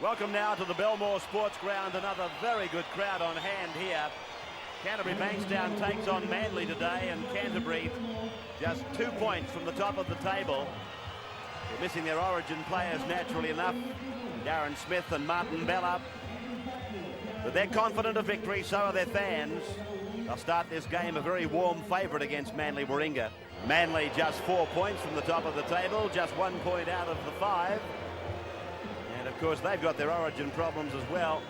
Welcome now to the Belmore Sports Ground. Another very good crowd on hand here. Canterbury Bankstown takes on Manly today, and Canterbury just 2 points from the top of the table. They're missing their origin players naturally enough, Darren Smith and Martin Bella. But they're confident of victory, so are their fans. They'll start this game a very warm favourite against Manly Warringah. Manly just 4 points from the top of the table, just 1 point out of the 5. And of course they've got their origin problems as well.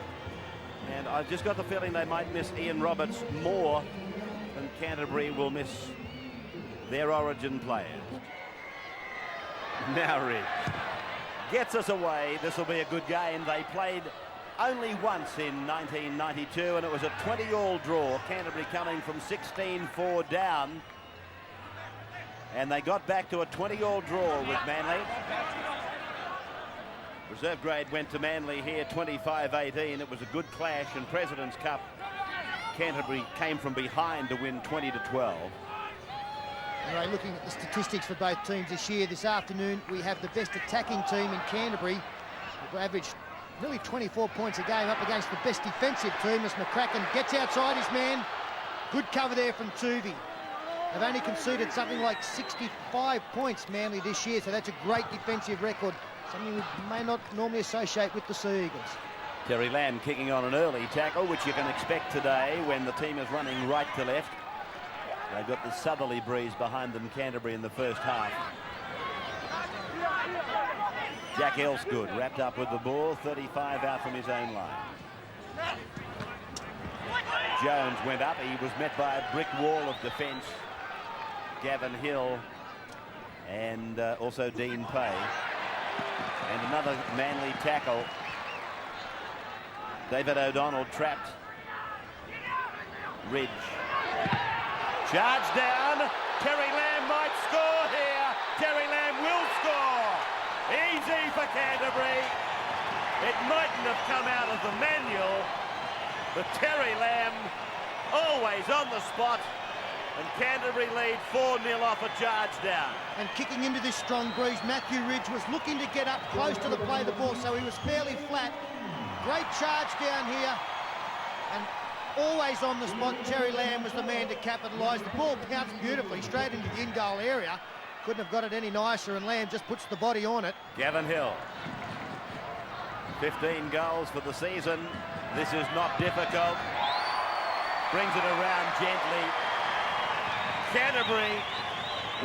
And I've just got the feeling they might miss Ian Roberts more than Canterbury will miss their origin players. Now Ridge gets us away. This will be a good game. They played only once in 1992 and it was a 20-all draw. Canterbury coming from 16-4 down. And they got back to a 20-all draw with Manly. Reserve grade went to Manly here, 25-18. It was a good clash in President's Cup. Canterbury came from behind to win 20-12. Anyway, looking at the statistics for both teams this year, this afternoon we have the best attacking team in Canterbury. They've averaged nearly 24 points a game up against the best defensive team as McCracken gets outside his man. Good cover there from Tuvey. They've only conceded something like 65 points, Manly, this year, so that's a great defensive record. Something we may not normally associate with the Sea Eagles. Terry Lamb kicking on an early tackle, which you can expect today when the team is running right to left. They've got the southerly breeze behind them, Canterbury, in the first half. Jack Elsgood wrapped up with the ball, 35 out from his own line. Jones went up. He was met by a brick wall of defence. Gavin Hill and also Dean Pay. And another Manly tackle. David O'Donnell trapped. Ridge. Charge down. Terry Lamb might score here. Terry Lamb will score. Easy for Canterbury. It mightn't have come out of the manual, but Terry Lamb always on the spot. And Canterbury lead 4-0 off a charge down. And kicking into this strong breeze, Matthew Ridge was looking to get up close to the play of the ball, so he was fairly flat. Great charge down here. And always on the spot, Terry Lamb was the man to capitalise. The ball bounced beautifully straight into the in-goal area. Couldn't have got it any nicer, and Lamb just puts the body on it. Gavin Hill. 15 goals for the season. This is not difficult. Brings it around gently. Canterbury,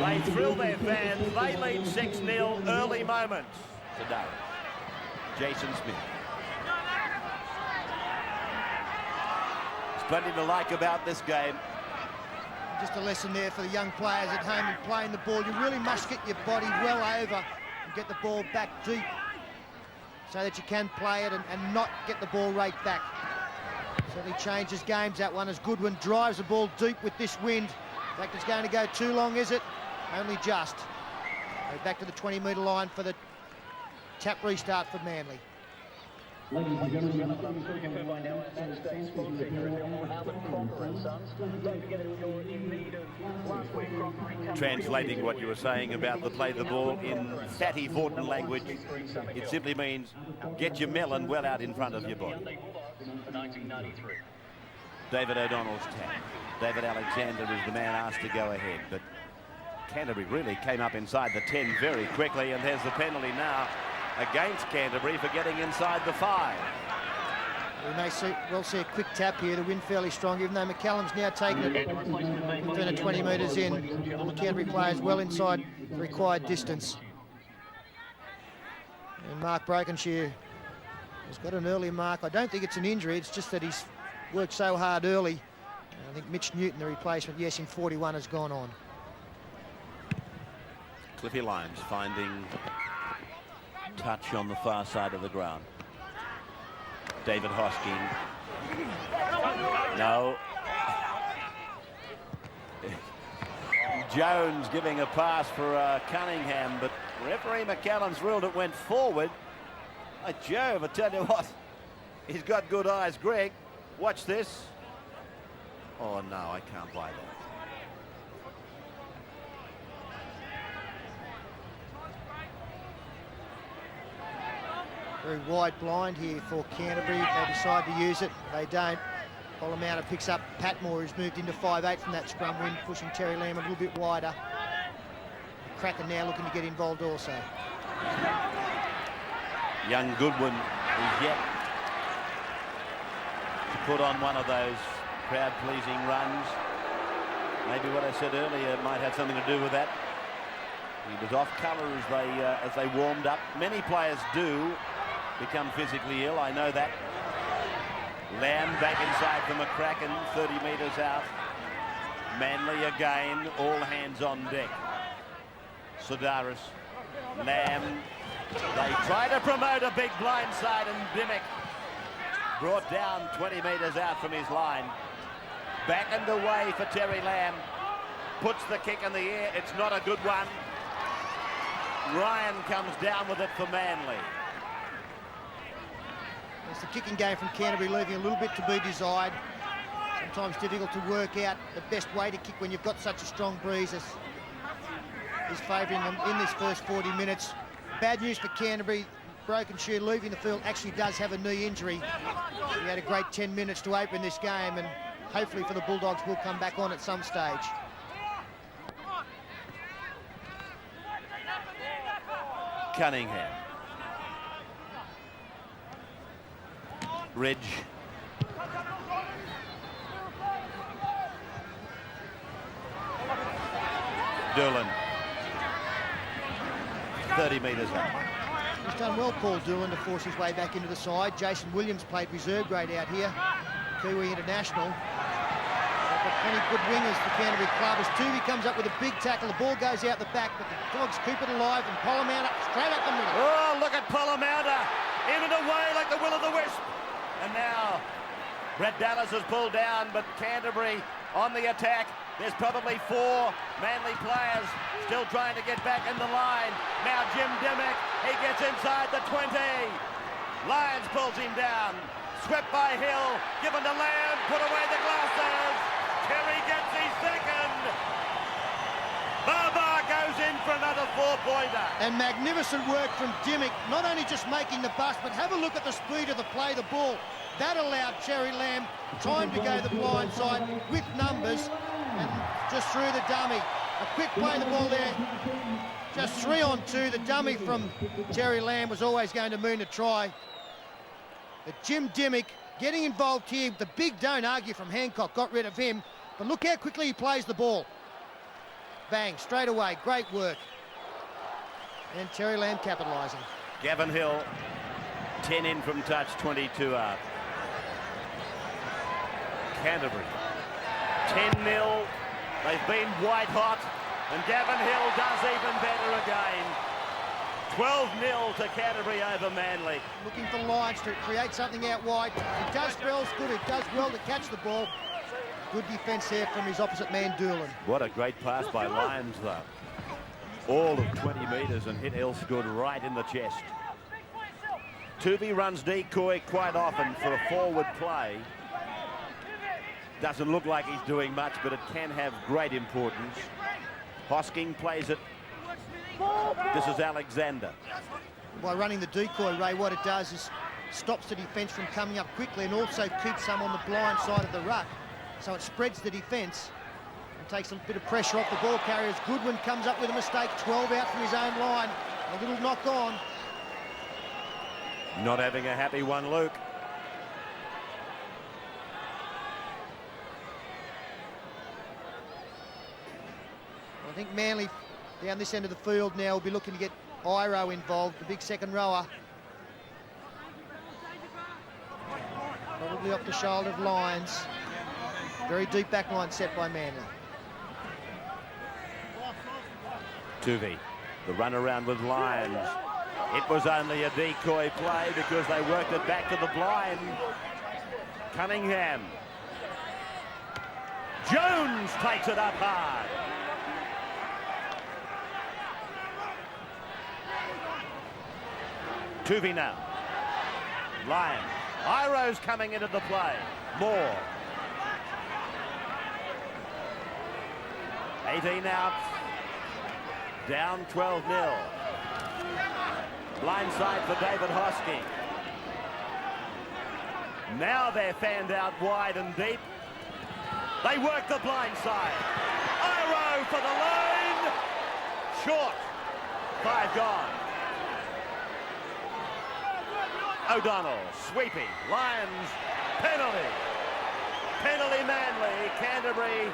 they thrill their fans. They lead 6-0, early moments today. Jason Smith. There's plenty to like about this game. Just a lesson there for the young players at home in playing the ball. You really must get your body well over and get the ball back deep so that you can play it and not get the ball right back. Certainly changes games, that one, as Goodwin drives the ball deep with this wind. In fact, it's going to go too long, is it? Only just. Go back to the 20-metre line for the tap restart for Manly. Ladies and gentlemen, can we find out Translating what you were saying about the play the ball in fatty Fortin language, it simply means get your melon well out in front of your body. David O'Donnell's tap. David Alexander is the man asked to go ahead, but Canterbury really came up inside the 10 very quickly, and there's the penalty now against Canterbury for getting inside the 5. We may well see a quick tap here. The wind fairly strong, even though McCallum's now taken it within 20 metres in. The Canterbury players well inside the required distance. And Mark Brokenshire has got an early mark. I don't think it's an injury, it's just that he's worked so hard early. I think Mitch Newton, the replacement, yes, in 41, has gone on. Cliffy Lyons finding touch on the far side of the ground. David Hosking. No. Jones giving a pass for Cunningham, but referee McCallum's ruled it went forward. Jove, I tell you what, he's got good eyes. Greg, watch this. Oh no, I can't buy that. Very wide blind here for Canterbury. They decide to use it. They don't. Polamatta picks up Patmore, who's moved into 5'8" from that scrum win, pushing Terry Lamb a little bit wider. Kraken now looking to get involved also. Young Goodwin is yet to put on one of those crowd-pleasing runs. Maybe what I said earlier might have something to do with that. He was off colour as they warmed up. Many players do become physically ill, I know that. Lamb back inside for McCracken, 30 metres out. Manly again, all hands on deck. Sidaris, Lamb. They try to promote a big blindside, and Dimmick brought down 20 metres out from his line. Back and away for Terry Lamb. Puts the kick in the air. It's not a good one. Ryan comes down with it for Manly. It's the kicking game from Canterbury, leaving a little bit to be desired. Sometimes difficult to work out the best way to kick when you've got such a strong breeze as is favouring them in this first 40 minutes. Bad news for Canterbury. Broken shoe, leaving the field, actually does have a knee injury. He had a great 10 minutes to open this game, and hopefully for the Bulldogs will come back on at some stage. Cunningham. Ridge. Doolan. 30 metres up. He's done well, Paul Doolan, to force his way back into the side. Jason Williams played reserve grade out here, Kiwi international. They've got plenty of good wingers for Canterbury Club as Tuvey comes up with a big tackle. The ball goes out the back, but the Dogs keep it alive, and Polamatta straight up the middle. Oh, look at Polamatta. In and away like the will o' the wisp. And now Brett Dallas has pulled down, but Canterbury on the attack. There's probably 4 Manly players still trying to get back in the line. Now Jim Dimmick, he gets inside the 20. Lyons pulls him down. Swept by Hill, given to Lamb, put away the glasses. Terry gets his second. Baba goes in for another 4-pointer. And magnificent work from Dimmick, not only just making the bust, but have a look at the speed of the play, the ball. That allowed Terry Lamb time to go the blind side with numbers and just through the dummy. A quick play the ball there. Just 3 on 2. The dummy from Terry Lamb was always going to mean a try. But Jim Dimmick getting involved here. The big don't argue from Hancock got rid of him. But look how quickly he plays the ball. Bang, straight away. Great work. And Terry Lamb capitalising. Gavin Hill, 10 in from touch, 22 out. Canterbury, 10-0. They've been white hot, and Gavin Hill does even better again. 12-0 to Canterbury over Manly. Looking for Lyons to create something out wide. He does well, good. He does well to catch the ball. Good defence there from his opposite man, Doolan. What a great pass by Lyons, though. All of 20 metres and hit Elsgood right in the chest. Tuvey runs decoy quite often for a forward play. Doesn't look like he's doing much, but it can have great importance. Hosking plays it. This is Alexander. By running the decoy, Ray, what it does is stops the defence from coming up quickly and also keeps some on the blind side of the ruck. So it spreads the defence and takes a bit of pressure off the ball carriers. Goodwin comes up with a mistake, 12 out from his own line. A little knock on. Not having a happy one, Luke. I think Manly down this end of the field now will be looking to get Iro involved, the big second rower. Probably off the shoulder of Lyons. Very deep back line set by Manly. Tuvey, the run around with Lyons. It was only a decoy play because they worked it back to the blind. Cunningham. Jones takes it up hard. Tuvey now. Lyons. Iro's coming into the play. Moore. 18 out. Down 12-0. Blindside for David Hosking. Now they're fanned out wide and deep. They work the blindside. Iro for the line. Short. 5 gone. O'Donnell sweeping. Lions penalty. Penalty Manly. Canterbury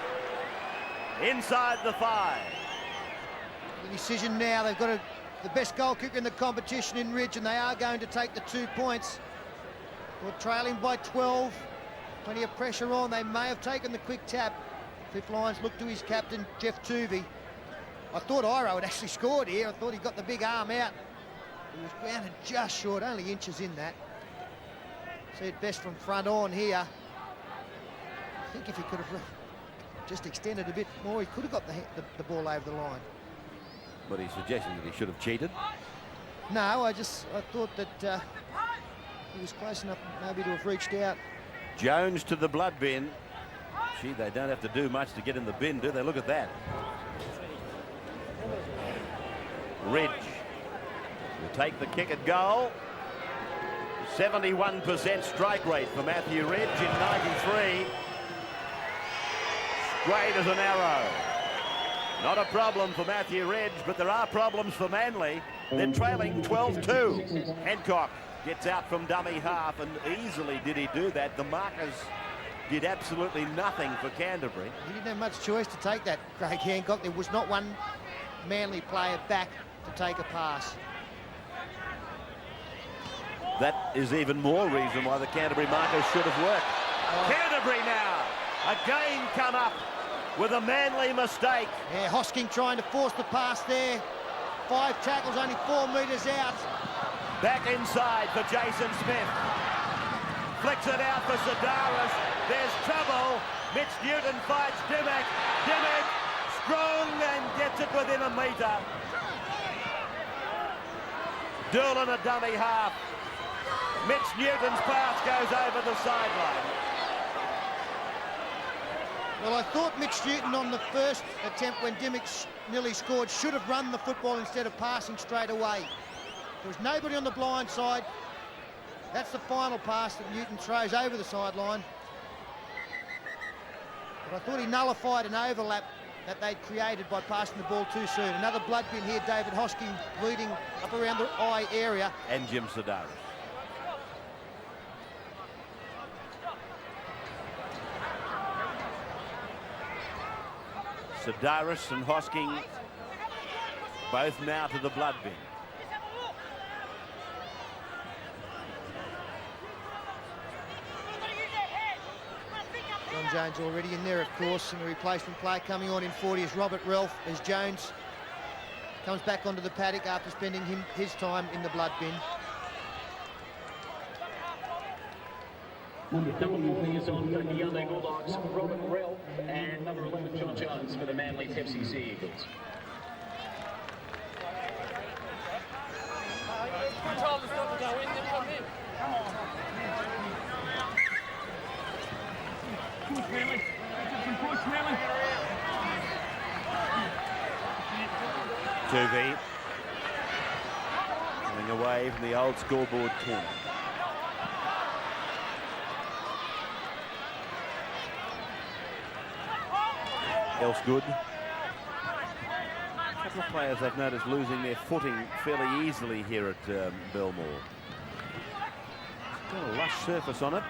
inside the 5. The decision now, they've got the best goal kicker in the competition in Ridge, and they are going to take the 2 points. We're trailing by 12. Plenty of pressure on. They may have taken the quick tap. Cliff Lyons looked to his captain, Jeff Tuvey. I thought Iro had actually scored here. I thought he got the big arm out. He was grounded just short, only inches in that. See it best from front on here. I think if he could have just extended a bit more, he could have got the ball over the line. But he's suggesting that he should have cheated. No, I thought that he was close enough maybe to have reached out. Jones to the blood bin. Gee, they don't have to do much to get in the bin, do they? Look at that. Ridge will take the kick at goal. 71% strike rate for Matthew Ridge in 93. Straight as an arrow. Not a problem for Matthew Ridge, but there are problems for Manly. They're trailing 12-2. Hancock gets out from dummy half, and easily did he do that. The markers did absolutely nothing for Canterbury. He didn't have much choice to take that, Craig Hancock. There was not one Manly player back to take a pass. That is even more reason why the Canterbury markers should have worked. Canterbury now again come up with a Manly mistake. Yeah, Hosking trying to force the pass there. 5 tackles, only 4 metres out. Back inside for Jason Smith. Flicks it out for Sidaris. There's trouble. Mitch Newton fights Dimmock. Dimmock strong and gets it within a metre. Doolan a dummy half. Mitch Newton's pass goes over the sideline. Well, I thought Mitch Newton on the first attempt when Dimmock nearly scored should have run the football instead of passing straight away. There was nobody on the blind side. That's the final pass that Newton throws over the sideline. But I thought he nullified an overlap that they'd created by passing the ball too soon. Another blood bin here, David Hosking bleeding up around the eye area. And Jim Sidaris. Sidaris and Hosking both now to the blood bin. John Jones already in there, of course, and the replacement player coming on in 40 is Robert Ralph, as Jones comes back onto the paddock after spending his time in the blood bin. Number 30, please, on the Canterbury Bulldogs, Robert Rell, and number 11, John Jones for the Manly FCC Eagles. Told us not to go in, then come in. Come on. Push, Manly. Push, Manly. Tuvey coming away from the old scoreboard corner. Else good. A couple of players I've noticed losing their footing fairly easily here at Belmore. Got a lush surface on it.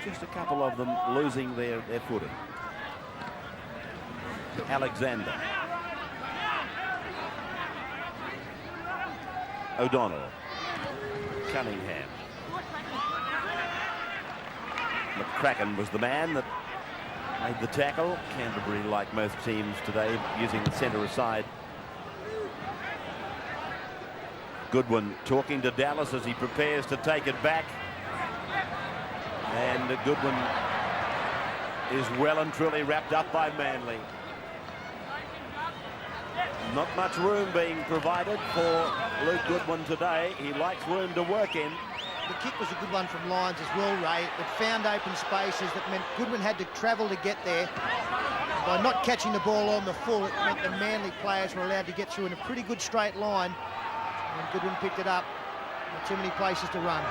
Just a couple of them losing their footing. Alexander. O'Donnell. Cunningham. McCracken was the man that made the tackle. Canterbury, like most teams today, using the centre aside. Goodwin talking to Dallas as he prepares to take it back. And Goodwin is well and truly wrapped up by Manly. Not much room being provided for Luke Goodwin today. He likes room to work in. The kick was a good one from Lyons as well, Ray. It found open spaces that meant Goodwin had to travel to get there. By not catching the ball on the full, it meant the Manly players were allowed to get through in a pretty good straight line And Goodwin picked it up. Not too many places to run.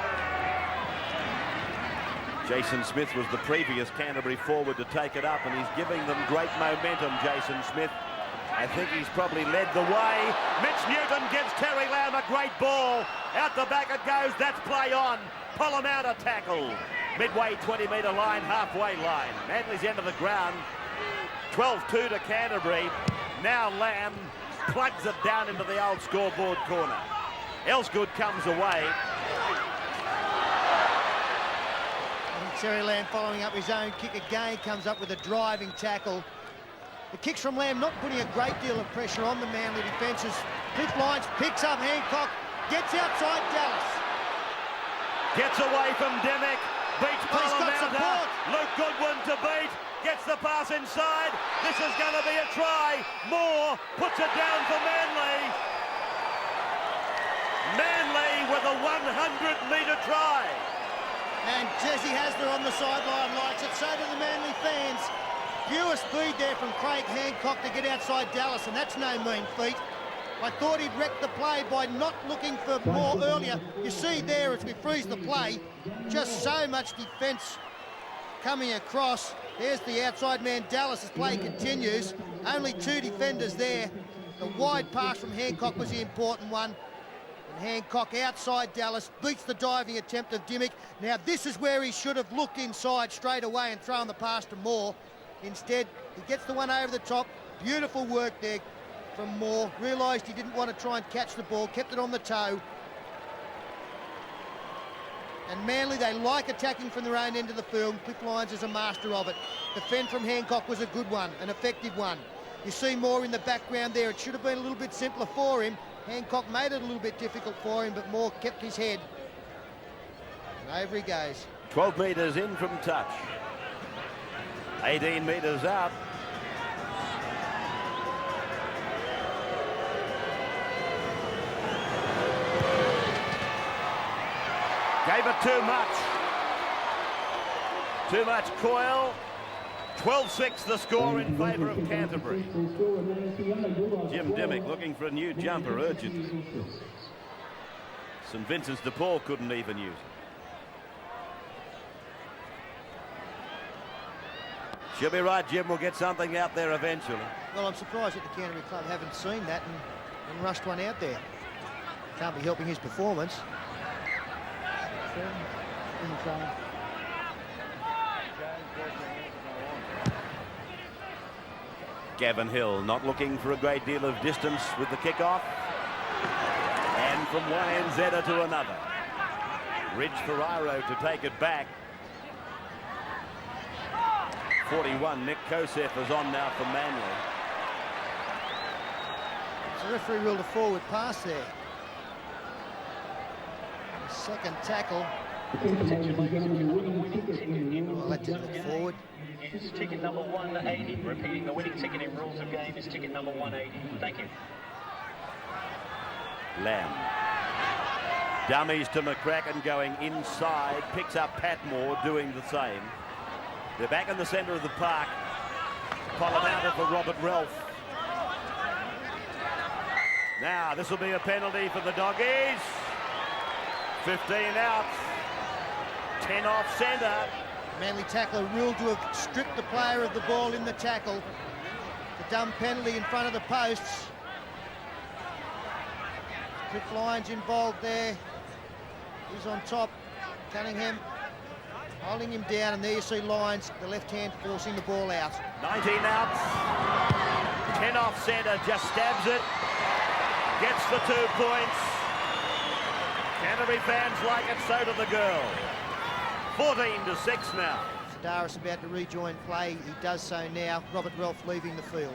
Jason Smith was the previous Canterbury forward to take it up, and he's giving them great momentum, Jason Smith. I think he's probably led the way. Mitch Newton gives Terry Lamb a great ball. Out the back it goes. That's play on. Pull him out a tackle. Midway 20-metre line, halfway line. Manly's end of the ground. 12-2 to Canterbury. Now Lamb plugs it down into the old scoreboard corner. Elsgood comes away. Terry Lamb following up his own kick again, comes up with a driving tackle. The kicks from Lamb not putting a great deal of pressure on the Manly defences. Cliff Lyons picks up Hancock, gets outside Dallas. Gets away from Demick, beats Palomouta. Luke Goodwin to beat, gets the pass inside. This is going to be a try. Moore puts it down for Manly. Manly with a 100-metre try. And Jesse Hasler on the sideline likes it, so do the Manly fans. Pure speed there from Craig Hancock to get outside Dallas, and that's no mean feat. I thought he'd wrecked the play by not looking for more earlier. You see there as we freeze the play, just so much defence coming across. There's the outside man, Dallas's play continues. Only two defenders there. The wide pass from Hancock was the important one. Hancock outside Dallas, beats the diving attempt of Dimick. Now this is where he should have looked inside straight away and thrown the pass to Moore. Instead, he gets the one over the top. Beautiful work there from Moore. Realised he didn't want to try and catch the ball, kept it on the toe. And Manly, they like attacking from their own end of the field. Cliff Lyons is a master of it. The fend from Hancock was a good one, an effective one. You see Moore in the background there. It should have been a little bit simpler for him. Hancock made it a little bit difficult for him, but Moore kept his head. And over he goes. 12 metres in from touch. 18 metres out. Gave it too much. Too much coil. 12-6 the score in favour of Canterbury. Jim Dimick looking for a new jumper urgently. St Vincent's de Paul couldn't even use it. She'll be right, Jim. We'll get something out there eventually. Well, I'm surprised that the Canterbury club haven't seen that and rushed one out there. Can't be helping his performance. Gavin Hill not looking for a great deal of distance with the kickoff. And from one NZer to another. Ridge Ferraro to take it back. 41, Nick Kosef is on now for Manly. The referee ruled a forward pass there. The second tackle. Well, that did look forward. Is ticket number 180. Repeating, the winning ticket in rules of game is ticket number 180. Thank you. Lamb. Dummies to McCracken going inside. Picks up Patmore doing the same. They're back in the centre of the park. Palomouta for Robert Ralph. Now this will be a penalty for the Doggies. 15 out. 10 off centre. Manly tackler ruled to have stripped the player of the ball in the tackle. The dumb penalty in front of the posts. Cliff Lyons involved there. He's on top. Cunningham holding him down, and there you see Lyons, the left hand, forcing the ball out. 19 out. 10 off centre, just stabs it. Gets the 2 points. Canterbury fans like it, so do the girls. 14-6 now. Sedaris about to rejoin play. He does so now. Robert Ralph leaving the field.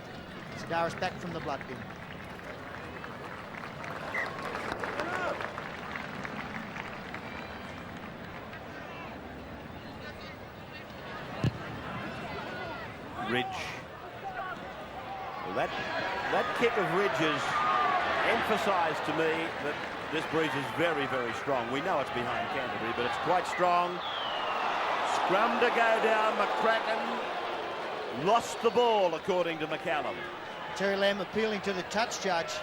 Sedaris back from the blood bin. Ridge. Well, that kick of Ridge's emphasised to me that this breeze is very, very strong. We know it's behind Canterbury, but it's quite strong. Scrum to go down. McCracken lost the ball, according to McCallum. Terry Lamb appealing to the touch judge.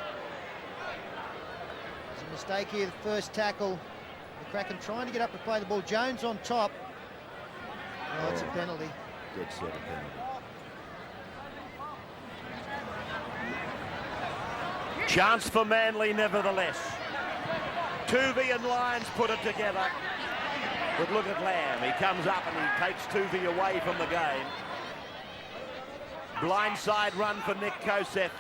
Mistake here, the first tackle. The Kraken trying to get up to play the ball. Jones on top. Oh, it's a penalty. Dead set a penalty. Chance for Manly, nevertheless. Tuvey and Lyons put it together. But look at Lamb. He comes up and he takes Tuvey away from the game. Blindside run for Nick Kosef.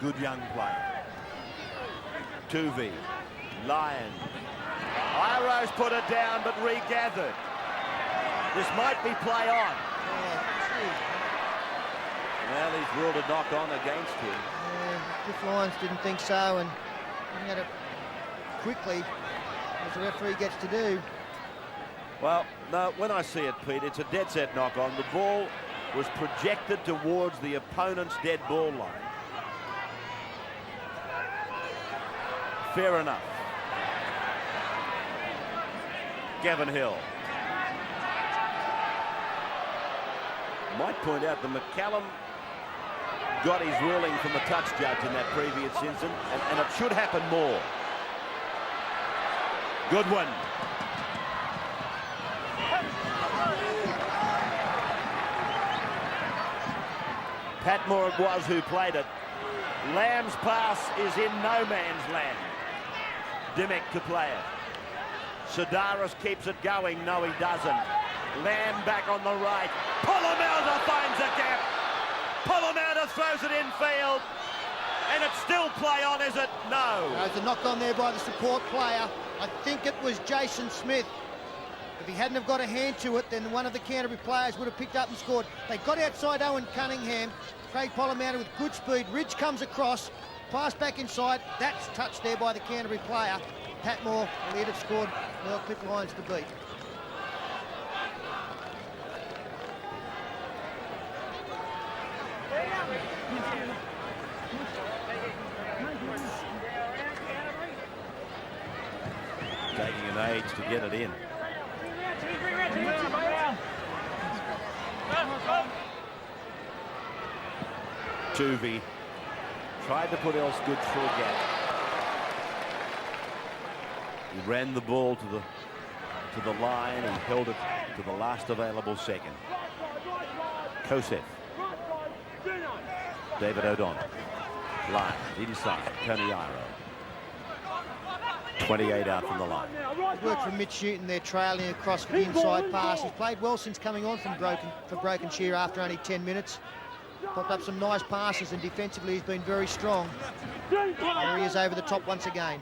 Good young player. Tuvey. Lyons. Iroh's put it down but regathered. This might be play on. Well, he's ruled a knock on against him. Cliff Lyons didn't think so, and he had it quickly, as the referee gets to do. Well, no, when I see it, Pete, it's a dead set knock on. The ball was projected towards the opponent's dead ball line. Fair enough. Gavin Hill. Might point out that McCallum got his ruling from the touch judge in that previous incident, and it should happen more. Goodwin. Patmore it was who played it. Lamb's pass is in no man's land. Dimmick to play it. Sidaris keeps it going. No, he doesn't. Lamb back on the right. Polomauta finds a gap. Polomauta throws it infield. And it's still play on, is it? No. There's a knock on there by the support player. I think it was Jason Smith. If he hadn't have got a hand to it, then one of the Canterbury players would have picked up and scored. They got outside Owen Cunningham. Craig Polomauta with good speed. Ridge comes across. Pass back inside. That's touched there by the Canterbury player. Patmore, he'd have scored. Well, Cliff Lyons to beat. Taking an age to get it in. Tuvey tried to put Elsgood through a gap. He ran the ball to the line and held it to the last available second. Kosef. David O'Donnell. Line inside. Tony Iro. 28 out from the line. Work from Mitch Newton there, trailing across for the inside pass. He's played well since coming on from Broken Shear after only 10 minutes. Popped up some nice passes, and defensively he's been very strong. There he is over the top once again.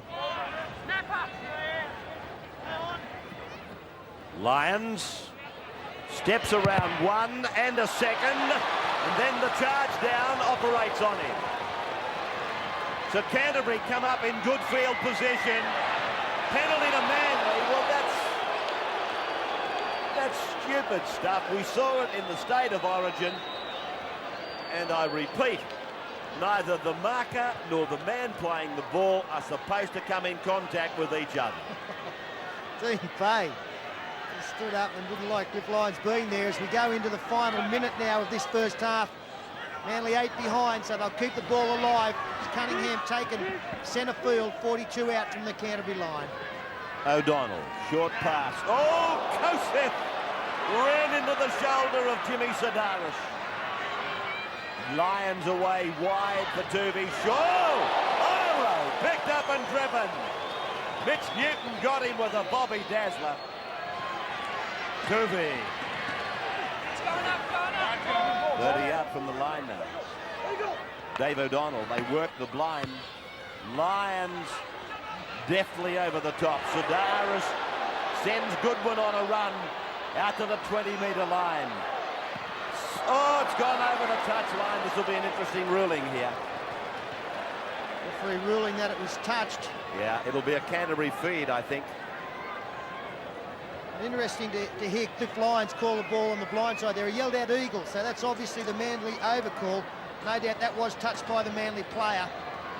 Lyons steps around one and a second, and then the charge down operates on him. So Canterbury come up in good field position. Penalty to Manly. Well, that's stupid stuff. We saw it in the State of Origin. And I repeat, neither the marker nor the man playing the ball are supposed to come in contact with each other. Dean Fay just stood up and didn't like Cliff Lyons being there as we go into the final minute now of this first half. Manly 8 behind, so they'll keep the ball alive. Cunningham taken centre field, 42 out from the Canterbury line. O'Donnell, short pass. Oh, Kosef ran into the shoulder of Jimmy Sidaris. Lyons away wide for Tuvey. Shaw! Iro picked up and driven. Mitch Newton got him with a Bobby Dazzler. Tuvey. 30 out from the line now. Dave O'Donnell, they work the blind. Lyons deftly over the top. Sidaris sends Goodwin on a run out to the 20-metre line. Oh, it's gone over the touchline. This will be an interesting ruling here. Referee ruling that it was touched. Yeah, it'll be a Canterbury feed, I think. Interesting to hear Cliff Lyons call the ball on the blind side there. He yelled out Eagle, so that's obviously the Manly overcall. No doubt that was touched by the Manly player.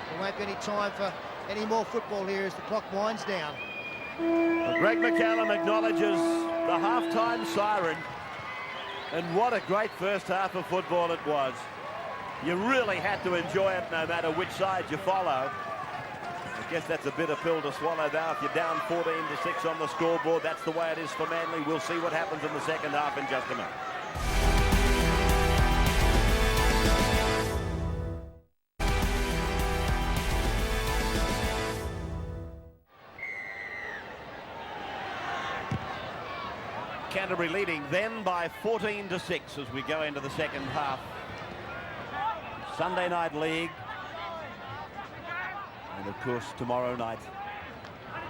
There won't be any time for any more football here as the clock winds down. Well, Greg McCallum acknowledges the half-time siren. And what a great first half of football it was. You really had to enjoy it no matter which side you follow. I guess that's a bitter pill to swallow now. If you're down 14-6 on the scoreboard, that's the way it is for Manly. We'll see what happens in the second half in just a minute. Canterbury leading then by 14-6 as we go into the second half. Sunday night league. And of course tomorrow night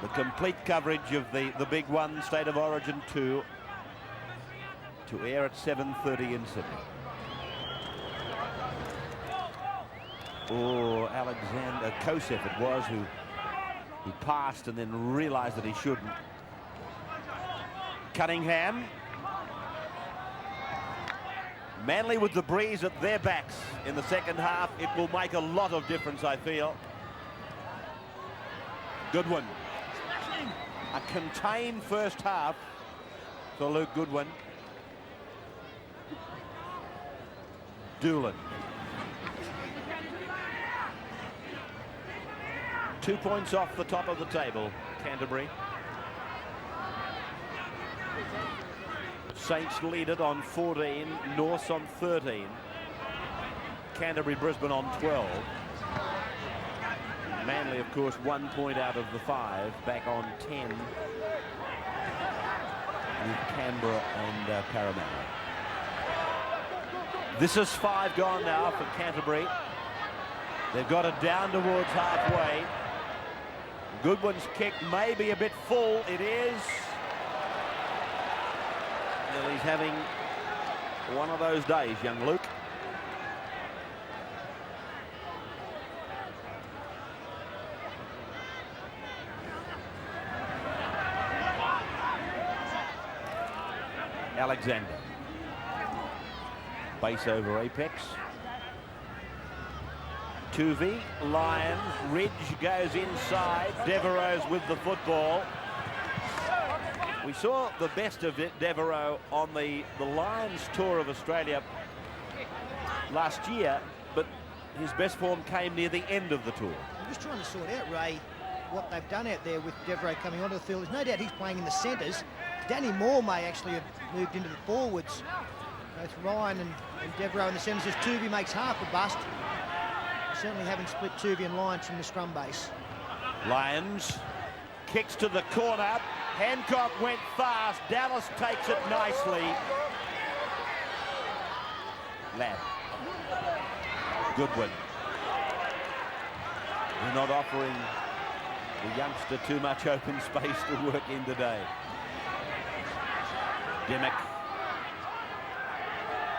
the complete coverage of the big one, State of Origin 2, to air at 7:30 in Sydney. Oh, Alexander Kosef it was who he passed and then realized that he shouldn't. Cunningham. Manly with the breeze at their backs in the second half. It will make a lot of difference, I feel. Goodwin. A contained first half for Luke Goodwin. Doolan. 2 points off the top of the table, Canterbury. Saints lead it on 14, Norths on 13. Canterbury, Brisbane on 12. Manly, of course, 1 point out of the 5, back on 10 with Canberra and Parramatta. This is 5 gone now for Canterbury. They've got it down towards halfway. Goodwin's kick may be a bit full. It is. Well, he's having one of those days, young Luke. Alexander. Base over apex. Tuvey, Lyons, Ridge goes inside. Devereaux's with the football. We saw the best of Devereaux on the Lions tour of Australia last year, but his best form came near the end of the tour. I'm just trying to sort out, Ray, what they've done out there with Devereaux coming onto the field. There's no doubt he's playing in the centres. Danny Moore may actually have moved into the forwards. Both Ryan and Devereaux in the centres as Tuvey makes half a bust. Certainly haven't split Tuvey and Lyons from the scrum base. Lyons Kicks to the corner. Hancock went fast. Dallas takes it nicely. Ladd. Goodwin. They're not offering the youngster too much open space to work in today. Dimmock.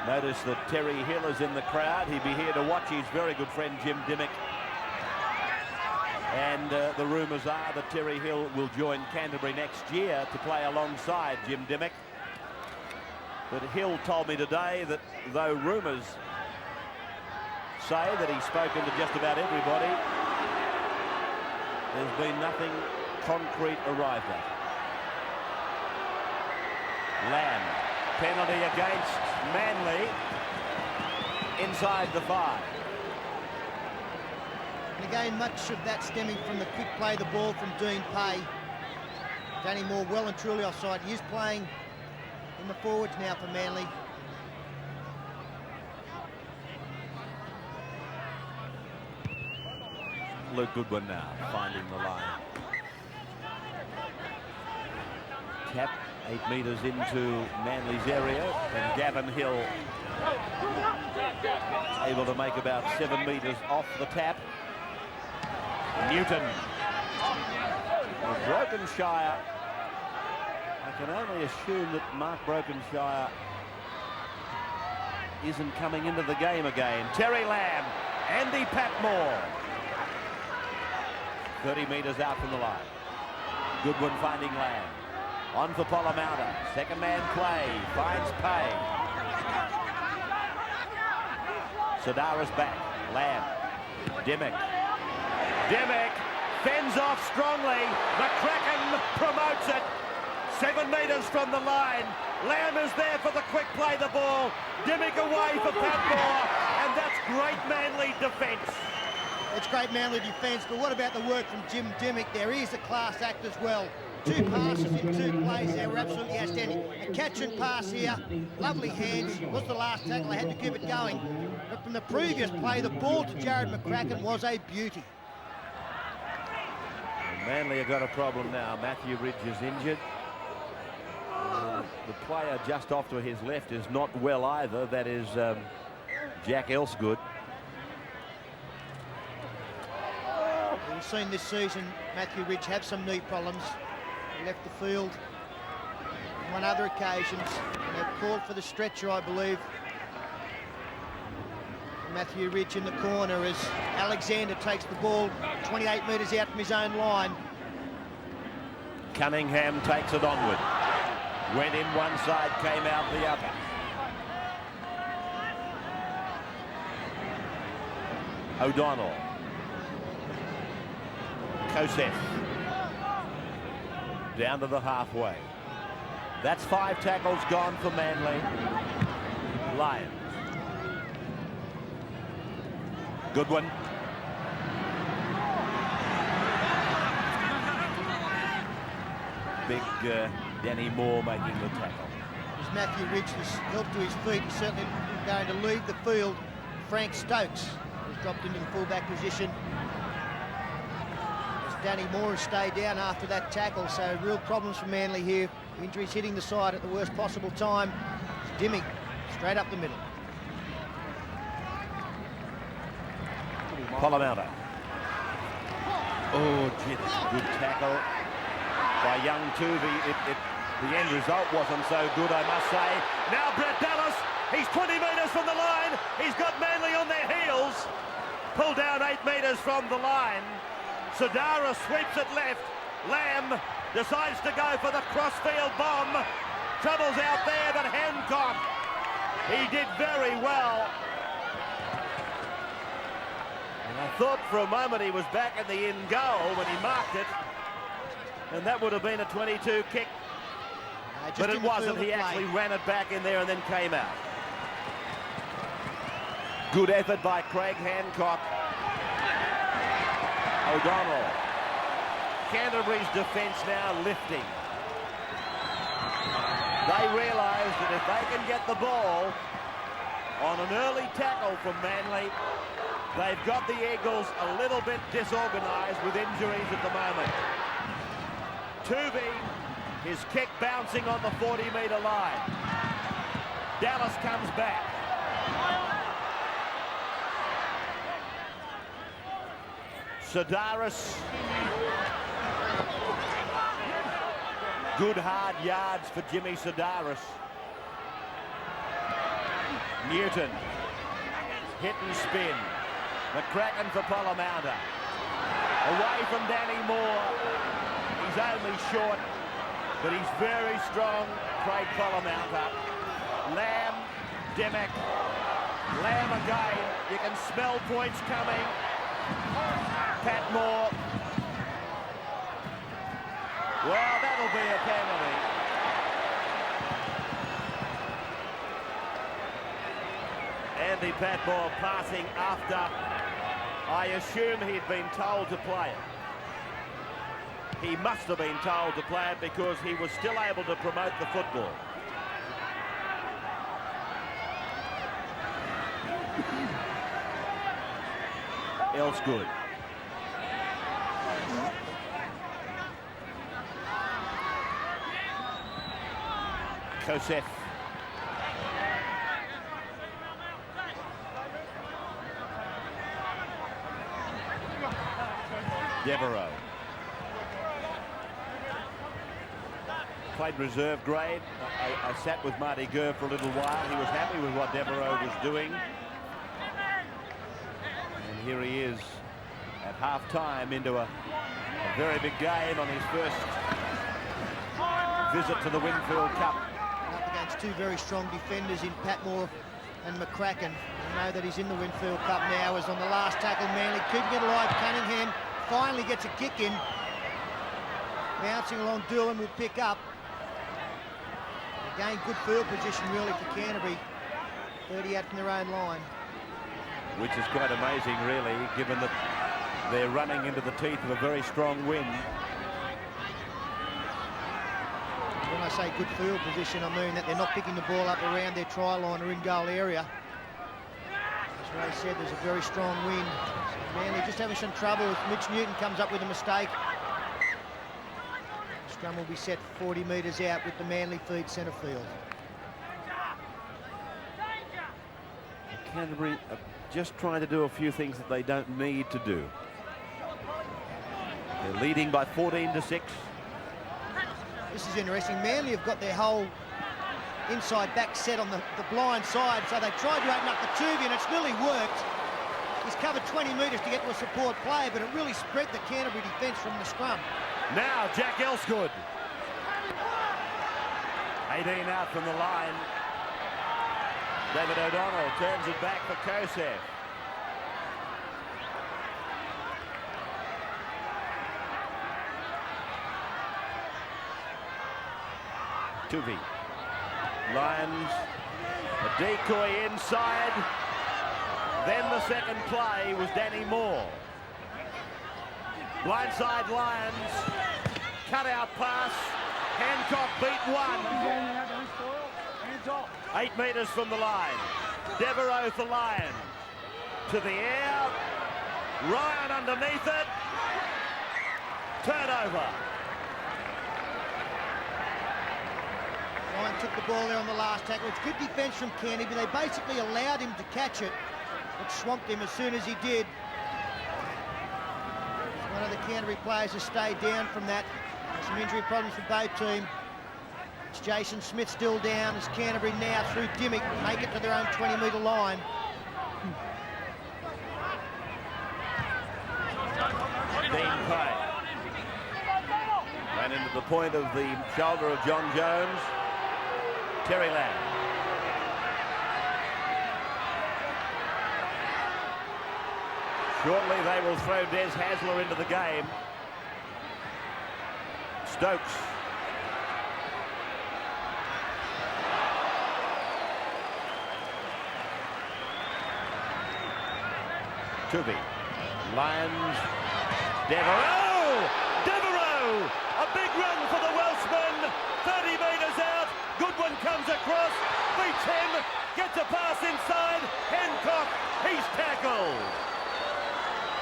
Notice that Terry Hill is in the crowd. He'd be here to watch his very good friend Jim Dimmock. And the rumours are that Terry Hill will join Canterbury next year to play alongside Jim Dimmock. But Hill told me today that though rumours say that he's spoken to just about everybody, there's been nothing concrete arrived at. Lamb, penalty against Manly inside the 5. And again, much of that stemming from the quick play, the ball from Dean Pay. Danny Moore well and truly offside. He is playing in the forwards now for Manly. Luke Goodwin now finding the line. Tap 8 metres into Manly's area, and Gavin Hill able to make about 7 metres off the tap. Newton. Well, Brokenshire, I can only assume that Mark Brokenshire isn't coming into the game again. Terry Lamb, Andy Patmore. 30 metres out from the line. Goodwin finding Lamb. On for Polomauta. Second man play. Finds Pay. Sadara's back. Lamb. Dimmock. Dimmock fends off strongly. McCracken promotes it. 7 metres from the line. Lamb is there for the quick play the ball. Dimmock away for Patmore. And that's great Manly defence. It's great Manly defence, but what about the work from Jim Dimmick there? He's a class act as well. 2 passes in 2 plays there were absolutely outstanding. A catch and pass here, lovely hands. Was the last tackle, they had to keep it going. But from the previous play, the ball to Jared McCracken was a beauty. Manly have got a problem now. Matthew Ridge is injured. The player just off to his left is not well either. That is Jack Elsgood. We've seen this season Matthew Ridge have some knee problems. He left the field on other occasions, and they've called for the stretcher, I believe. Matthew Ridge in the corner as Alexander takes the ball 28 metres out from his own line. Cunningham takes it onward. Went in one side, came out the other. O'Donnell. Kosef. Down to the halfway. That's 5 tackles gone for Manly. Lions. Good one. Big Danny Moore making the tackle. As Matthew Ridge was helped to his feet, he's certainly going to leave the field. Frank Stokes has dropped into the fullback position. As Danny Moore has stayed down after that tackle, so real problems for Manly here. Injuries hitting the side at the worst possible time. Dimmick straight up the middle. Polamatta. Oh, gee, that's a good tackle by young Tuvey. The end result wasn't so good, I must say. Now Brett Dallas, he's 20 metres from the line. He's got Manly on their heels. Pulled down 8 metres from the line. Sadara sweeps it left. Lamb decides to go for the crossfield bomb. Trouble's out there, but Hancock, he did very well. And I thought for a moment he was back in the in goal when he marked it. And that would have been a 22 kick. But it wasn't. He actually ran it back in there and then came out. Good effort by Craig Hancock. O'Donnell. Canterbury's defence now lifting. They realise that if they can get the ball on an early tackle from Manly, they've got the Eagles a little bit disorganised with injuries at the moment. Tuvey, his kick bouncing on the 40-metre line. Dallas comes back. Sedaris. Good hard yards for Jimmy Sedaris. Newton. Hit and spin. McCracken for Polamatta. Away from Danny Moore. He's only short, but he's very strong, Craig Polamatta. Lamb, Dimmick. Lamb again. You can smell points coming. Pat Moore. Well, that'll be a penalty. Andy Patmore passing after, I assume he'd been told to play it. He must have been told to play it because he was still able to promote the football. Elsgood. Kosef. Devereaux. Played reserve grade. I sat with Marty Gurr for a little while. He was happy with what Devereaux was doing. And here he is at half-time into a very big game on his first visit to the Winfield Cup. Up against 2 very strong defenders in Patmore and McCracken. You know that he's in the Winfield Cup now, as on the last tackle Manly couldn't get alive. Cunningham finally gets a kick in. Bouncing along, Doolan will pick up. Again, good field position really for Canterbury. 30 out from their own line. which is quite amazing, really, given that they're running into the teeth of a very strong wind. When I say good field position, I mean that they're not picking the ball up around their try line or in goal area. As Ray said, there's a very strong wind. So Manly just having some trouble as Mitch Newton comes up with a mistake. The scrum will be set 40 metres out with the Manly feed centre field. Canterbury are just trying to do a few things that they don't need to do. They're leading by 14-6. This is interesting. Manly have got their whole inside back set on the blind side, so they tried to open up the tubie and it's nearly worked. He's covered 20 metres to get to a support player, but it really spread the Canterbury defence from the scrum. Now Jack Elsgood. 18 out from the line. David O'Donnell turns it back for Kosef. Tuvey. Lions, a decoy inside. Then the second play was Danny Moore. Blindside Lions, cut out pass. Hancock beat one. 8 metres from the line. Devereaux for Lyon. To the air. Ryan underneath it. Turnover. Ryan took the ball there on the last tackle. It's good defence from Canterbury. They basically allowed him to catch it, but swamped him as soon as he did. One of the Canterbury players has stayed down from that. Some injury problems for both teams. It's Jason Smith still down as Canterbury now through Dimmick make it to their own 20-metre line. Dean Pay ran into the point of the shoulder of John Jones. Terry Lamb. Shortly they will throw Des Hasler into the game. Stokes. Tuvey. Lions. Devereaux! Devereaux! A big run for the Welshman. 30 metres out. Goodwin comes across. Beats him. Gets a pass inside. Hancock. He's tackled.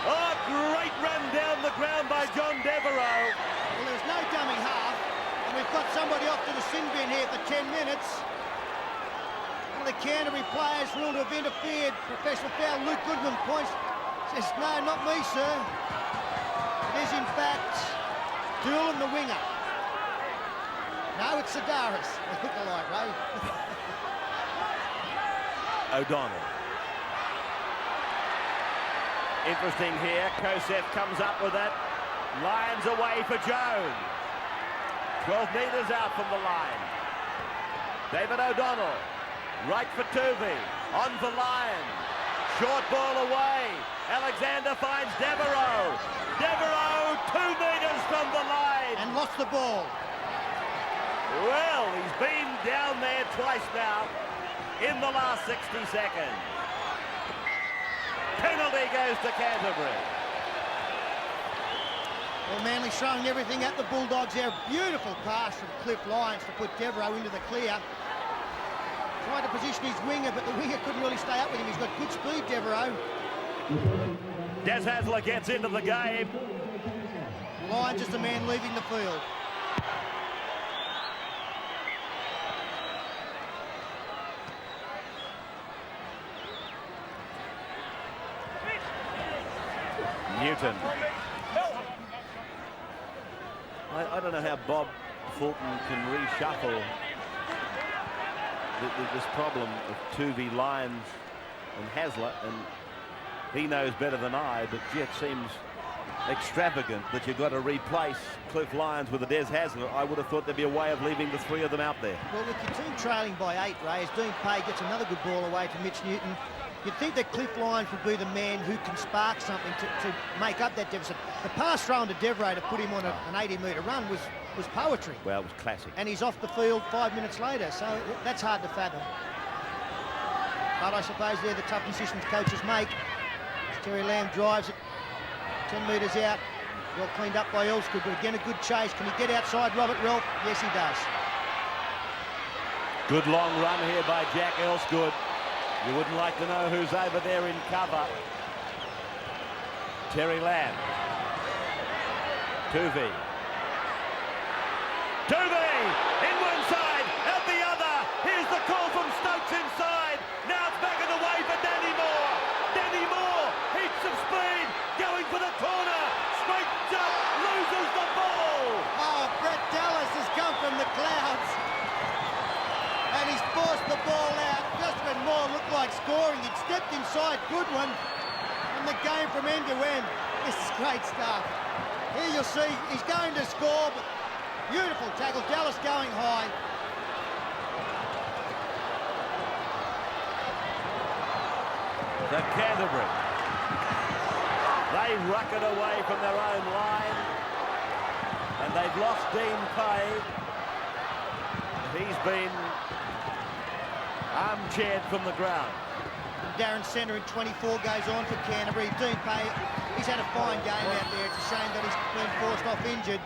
Oh, great run down the ground by John Devereaux. Well, there's no dummy half. And we've got somebody off to the sin bin here for 10 minutes. One of the Canterbury players ruled to have interfered. Professional foul. Luke Goodwin points. Says, no, not me, sir. It is, in fact, Doolan, the winger. No, it's Sedaris. They look alike, Ray. O'Donnell. Interesting here. Kosef comes up with it. Lions away for Jones. 12 metres out from the line. David O'Donnell. Right for Tuvey. On for Lions. Short ball away. Alexander finds Devereaux. Devereaux 2 metres from the line. And lost the ball. Well, he's been down there twice now in the last 60 seconds. Penalty goes to Canterbury. Well, Manly throwing everything at the Bulldogs there. Beautiful pass from Cliff Lyons to put Devereaux into the clear. Tried to position his winger, but the winger couldn't really stay up with him. He's got good speed, Devereaux. Des Hasler gets into the game. Lyons is the man leaving the field. Newton. I don't know how Bob Fulton can reshuffle this problem of Tuvey, Lyons and Hasler, and he knows better than I, but gee, it seems extravagant that you've got to replace Cliff Lyons with a Des Hasler. I would have thought there'd be a way of leaving the three of them out there. Well, with your team trailing by 8, Ray, as Dean Pay gets another good ball away to Mitch Newton, you'd think that Cliff Lyons would be the man who can spark something to make up that deficit. The pass thrown to Devereaux to put him on an 80-metre run was poetry. Well, it was classic. And he's off the field 5 minutes later, so that's hard to fathom. But I suppose they're the tough decisions coaches make. As Terry Lamb drives it 10 metres out. Well cleaned up by Elsgood, but again a good chase. Can he get outside Robert Relf? Yes, he does. Good long run here by Jack Elsgood. You wouldn't like to know who's over there in cover. Terry Lamb. Tuvey. Tuvey! In one side, out the other. Here's the call from Stokes inside. Now it's back and away for Danny Moore. Danny Moore, heaps of speed, going for the corner. Straight up, loses the ball. Oh, Brett Dallas has come from the clouds. And he's forced the ball out just when Moore looked like scoring. He'd stepped inside, good one. And the game from end to end. This is great stuff. Here you'll see he's going to score, but beautiful tackle. Dallas going high. The Canterbury. They ruck it away from their own line. And they've lost Dean Pay. He's been armchaired from the ground. Darren Centre in 24 goes on for Canterbury. Dean Pay, he's had a fine game out there. It's a shame that he's been forced off injured.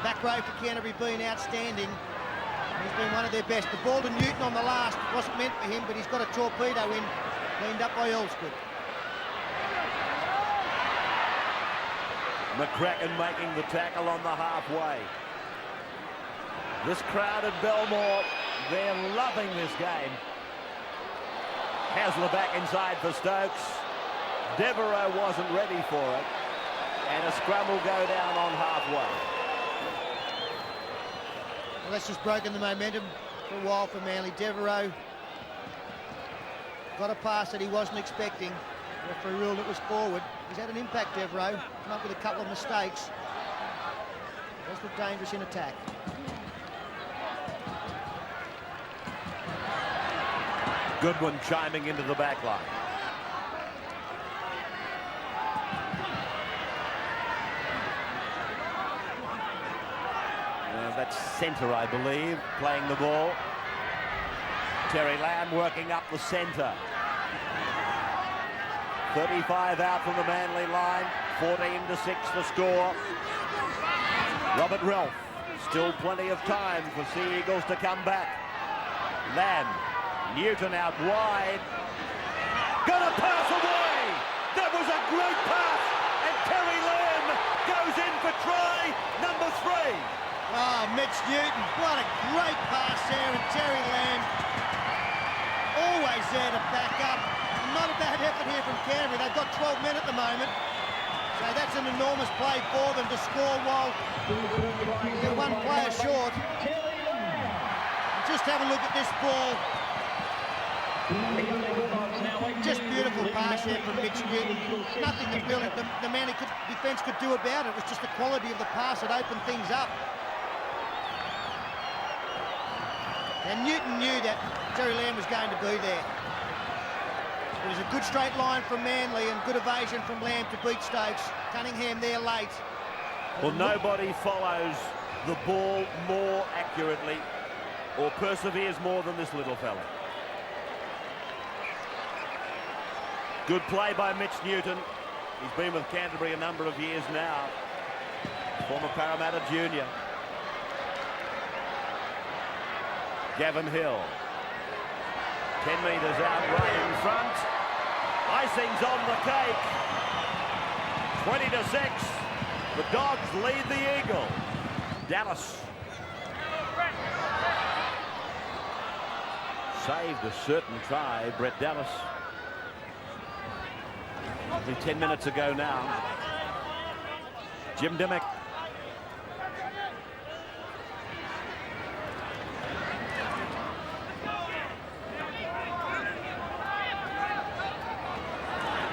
Back row for Canterbury being outstanding. He's been one of their best. The ball to Newton on the last wasn't meant for him, but he's got a torpedo in, cleaned up by Elsgood. McCracken making the tackle on the halfway. This crowd at Belmore, they're loving this game. Hasler back inside for Stokes. Devereaux wasn't ready for it. And a scrum will go down on halfway. Well, that's just broken the momentum for a while for Manly. Devereaux got a pass that he wasn't expecting. The referee ruled it was forward. He's had an impact, Devereaux. Come up with a couple of mistakes. Does look dangerous in attack. Goodwin chiming into the back line. That's centre, I believe, playing the ball. Terry Lamb working up the centre. 35 out from the Manly line. 14-6 the score. Robert Relf. Still plenty of time for Sea Eagles to come back. Lamb. Newton out wide. Got a pass away. That was a great pass. And Terry Lamb goes in for try number 3. Oh, Mitch Newton. What a great pass there. And Terry Lamb always there to back up. Not a bad effort here from Canterbury. They've got 12 men at the moment. So that's an enormous play for them to score while they're one player short. Just have a look at this ball. Just beautiful pass there from Mitch Newton. Nothing that really the Manly defence could do about it. It was just the quality of the pass that opened things up. And Newton knew that Terry Lamb was going to be there. It was a good straight line from Manly and good evasion from Lamb to beat Stokes. Cunningham there late. Well, nobody follows the ball more accurately or perseveres more than this little fella. Good play by Mitch Newton. He's been with Canterbury a number of years now. Former Parramatta junior. Gavin Hill. 10 metres out, right in front. Icing's on the cake. 20-6. The Dogs lead the Eagle. Dallas. Saved a certain try, Brett Dallas. Only 10 minutes ago now. Jim Dimmock.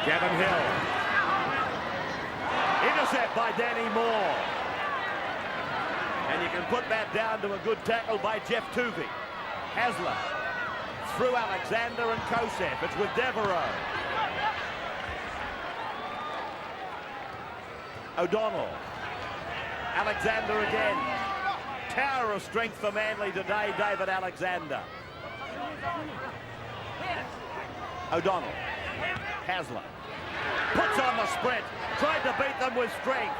Gavin Hill. Intercept by Danny Moore. And you can put that down to a good tackle by Jeff Tuvey. Hasler through Alexander and Kosef. It's with Devereaux. O'Donnell. Alexander again. Tower of strength for Manly today, David Alexander. O'Donnell. Hasler puts on the sprint, tried to beat them with strength.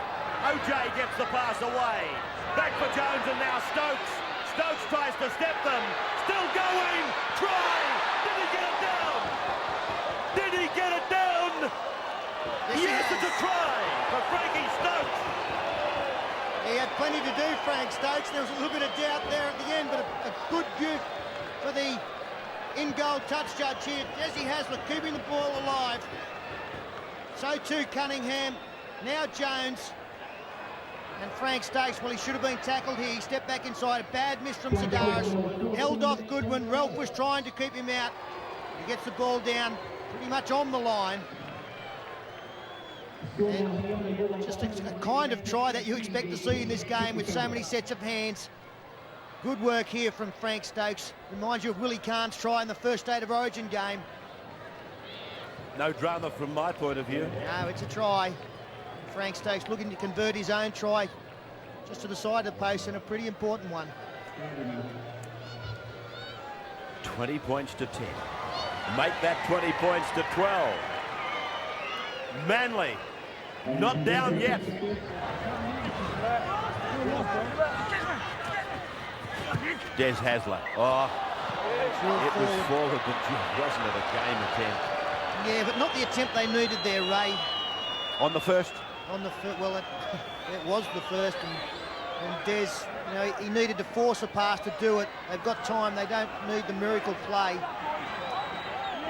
OJ gets the pass away. Back for Jones and now Stokes. Stokes tries to step them. Still going. Try. Did he get it down? Did he get it down? Yes, it's a try for Frankie Stokes. He had plenty to do, Frank Stokes. There was a little bit of doubt there at the end, but a good gift for the in-goal touch judge here. Jesse Hasler keeping the ball alive. So too Cunningham. Now Jones. And Frank Stokes, well, he should have been tackled here. He stepped back inside. A bad miss from Sedaris. Held off Goodwin. Ralph was trying to keep him out. He gets the ball down pretty much on the line. And just a kind of try that you expect to see in this game with so many sets of hands. Good work here from Frank Stokes. Reminds you of Willie Cahn's try in the first State of Origin game. No drama from my point of view. No, it's a try. Frank Stokes looking to convert his own try just to the side of the post, and a pretty important one. 20 points to 10. Make that 20 points to 12. Manly, not down yet. Des Hasler. Oh, it was forward, but wasn't it a game attempt? Yeah, but not the attempt they needed there, Ray. On the first? On the well, it was the first, and Des, you know, he needed to force a pass to do it. They've got time. They don't need the miracle play.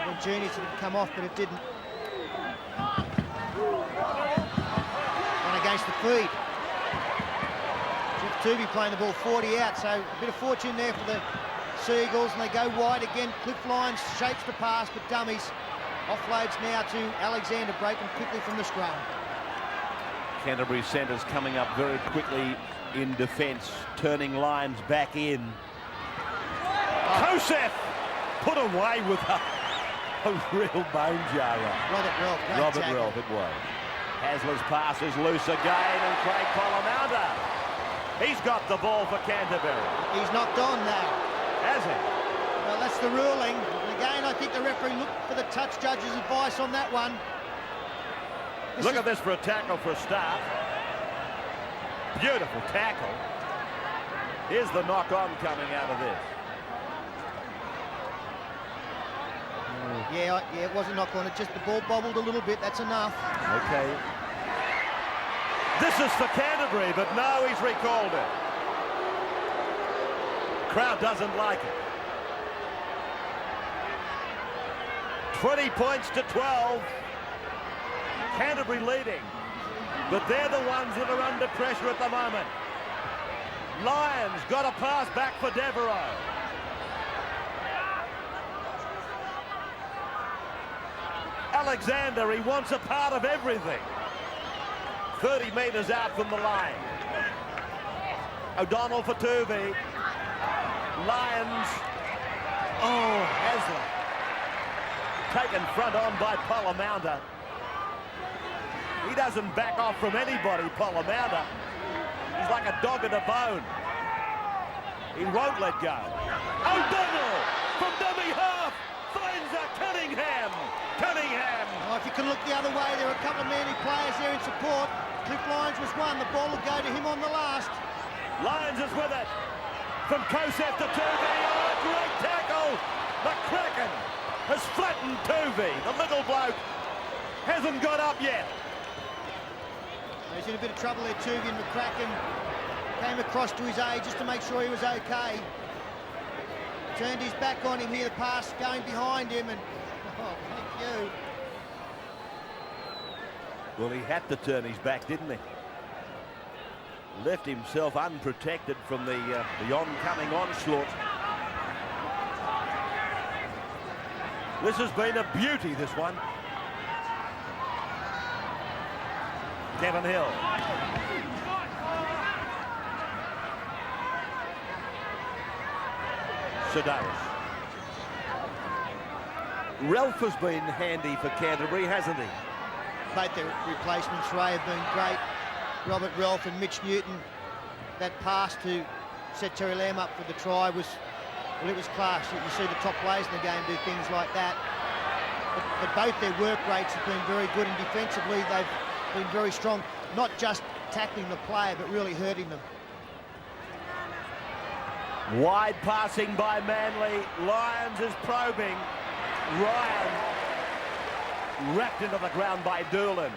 Well, genius had come off, but it didn't. And against the feed. Jeff Tooby playing the ball 40 out, so a bit of fortune there for the Seagulls, and they go wide again. Cliff Lyons shapes the pass, but dummies. Offloads now to Alexander, breaking quickly from the scrum. Canterbury centres coming up very quickly in defence, turning Lyons back in. Kosef put away with a real bone jarrer. Robert Ralph, it was. Hasler's pass is loose again, and Craig Pollamouta. He's got the ball for Canterbury. He's knocked on now. Has he? Well, that's the ruling. And again, I think the referee looked for the touch judge's advice on that one. Look at this for a tackle for a start. Beautiful tackle. Here's the knock-on coming out of this. Yeah, it wasn't knock-on. It just the ball bobbled a little bit. That's enough. Okay. This is for Canterbury, but no, he's recalled it. Crowd doesn't like it. 20 points to 12. Canterbury leading, but they're the ones that are under pressure at the moment. Lyons got a pass back for Devereaux. Alexander, he wants a part of everything. 30 metres out from the line. O'Donnell for Tuvey. Lyons. Oh, Hasler. Taken front on by Pollamouta. He doesn't back off from anybody, Pollamouta. He's like a dog at a bone. He won't let go. O'Donnell from dummy half finds a Cunningham. Oh, if you can look the other way, there are a couple of Manly players there in support. Cliff Lyons was one. The ball will go to him on the last. Lyons is with it. From Kosef to Tuvey. Oh, great tackle. McCracken has flattened Tuvey. The little bloke hasn't got up yet. He's in a bit of trouble there, Tuvey, and McCracken came across to his aid just to make sure he was okay. Turned his back on him here, the pass going behind him, and oh, thank you. Well, he had to turn his back, didn't he? Left himself unprotected from the oncoming onslaught. This has been a beauty, this one. Kevin Hill. Sedaris. Ralph has been handy for Canterbury, hasn't he? Both their replacements, Ray, have been great. Robert Ralph and Mitch Newton. That pass to set Terry Lamb up for the try was, well, it was class. You see the top players in the game do things like that. but both their work rates have been very good, and defensively they've been very strong, not just tackling the player, but really hurting them. Wide passing by Manly. Lyons is probing. Ryan wrapped into the ground by Doolan.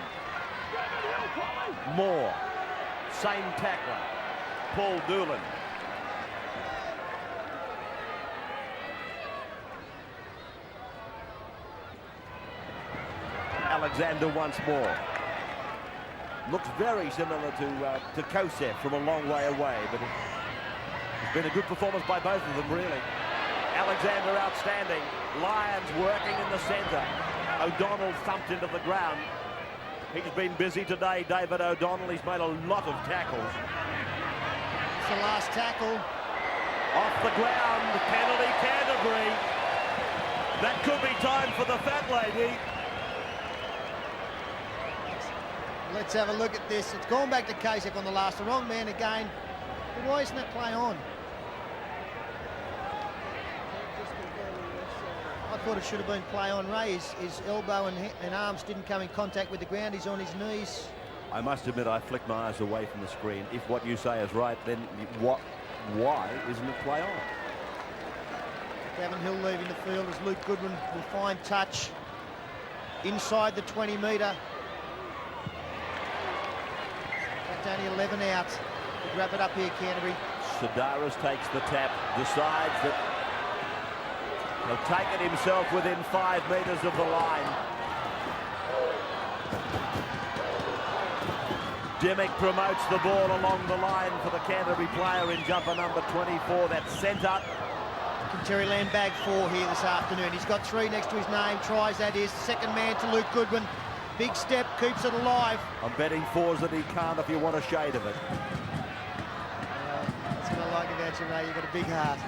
Moore, same tackler, Paul Doolan. Alexander once more. Looks very similar to Kosef from a long way away, but it's been a good performance by both of them, really. Alexander outstanding. Lyons working in the centre. O'Donnell thumped into the ground. He's been busy today, David O'Donnell. He's made a lot of tackles. It's the last tackle. Off the ground, penalty Canterbury. That could be time for the fat lady. Let's have a look at this. It's gone back to Kasich on the last. The wrong man again. But why isn't that play on? I thought it should have been play on. Ray, his elbow and arms didn't come in contact with the ground. He's on his knees. I must admit, I flicked my eyes away from the screen. If what you say is right, then why isn't it play on? Gavin Hill leaving the field as Luke Goodwin will find touch inside the 20-metre. That's only 11 out. We'll wrap it up here, Canterbury. Sedaris takes the tap, decides that he'll take it himself within 5 metres of the line. Dimmick promotes the ball along the line for the Canterbury player in jumper number 24. That's centre. Terry Lamb bag 4 here this afternoon. He's got 3 next to his name. Tries, that is. Second man to Luke Goodwin. Big step, keeps it alive. I'm betting 4s that he can't if you want a shade of it. That's what I like about you, Ray. You've got a big heart.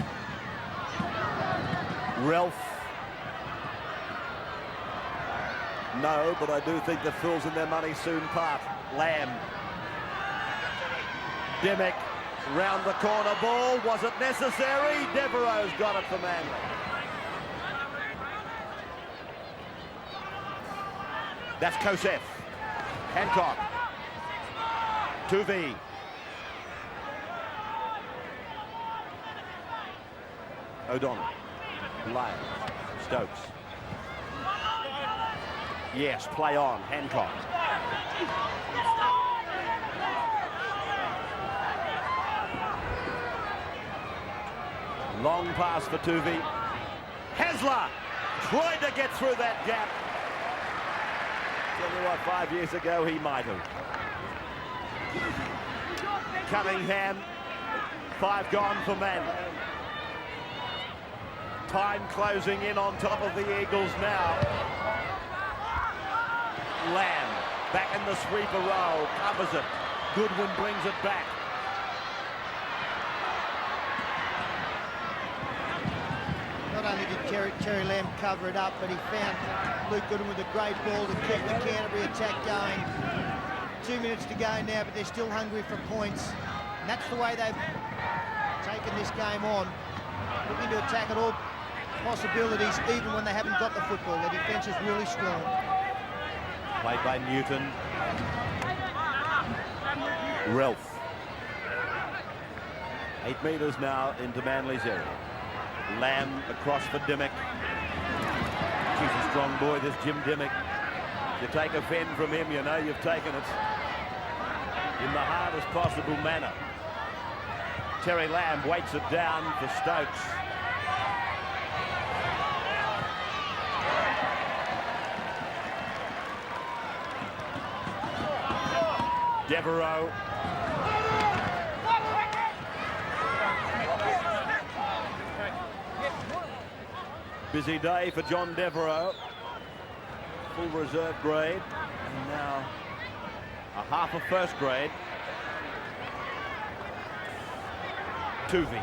Ralph. No, but I do think the fools and their money soon part. Lamb. Dimmick. Round the corner ball. Was it necessary? Devereaux's got it for Manly. That's Kosef. Hancock. Tuvi. O'Donnell. Lyons. Stokes. Yes, play on. Hancock. Long pass for Tuvi. Hasler tried to get through that gap. Tell you what, 5 years ago he might have. Cunningham. 5 gone for Manly. Time closing in on top of the Eagles now. Lamb back in the sweeper row, covers it. Goodwin brings it back. Not only did Terry Lamb cover it up, but he found Luke Goodwin with a great ball to keep the Canterbury attack going. 2 minutes to go now, but they're still hungry for points. And that's the way they've taken this game on. Looking to attack at all possibilities, even when they haven't got the football. Their defence is really strong. Played by Newton. Ralph. 8 metres now into Manly's area. Lamb across for Dimmick. He's a strong boy, this Jim Dimmick. If you take a fen from him, you know you've taken it in the hardest possible manner. Terry Lamb weights it down for Stokes. Devereaux. Busy day for John Devereaux. Full reserve grade. And now a half of first grade. Tuvi.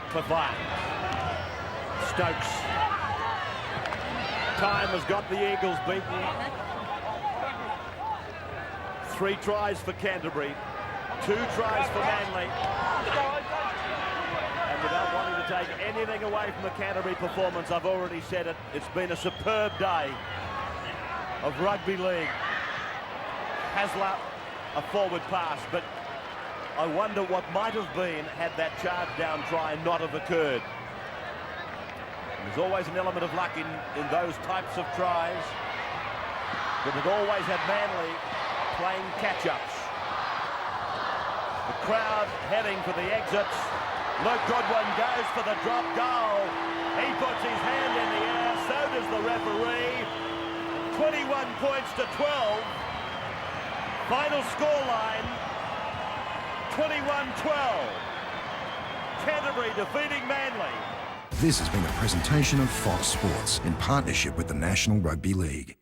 Clefine. Stokes. Time has got the Eagles beaten. 3 tries for Canterbury. 2 tries for Manly. And without wanting to take anything away from the Canterbury performance, I've already said it, it's been a superb day of rugby league. Hasler, a forward pass, but I wonder what might have been had that charge down try not have occurred. There's always an element of luck in those types of tries, but it always had Manly playing catch-ups. The crowd heading for the exits. Luke Goodwin goes for the drop goal. He puts his hand in the air, so does the referee. 21 points to 12. Final scoreline, 21-12. Canterbury defeating Manly. This has been a presentation of Fox Sports in partnership with the National Rugby League.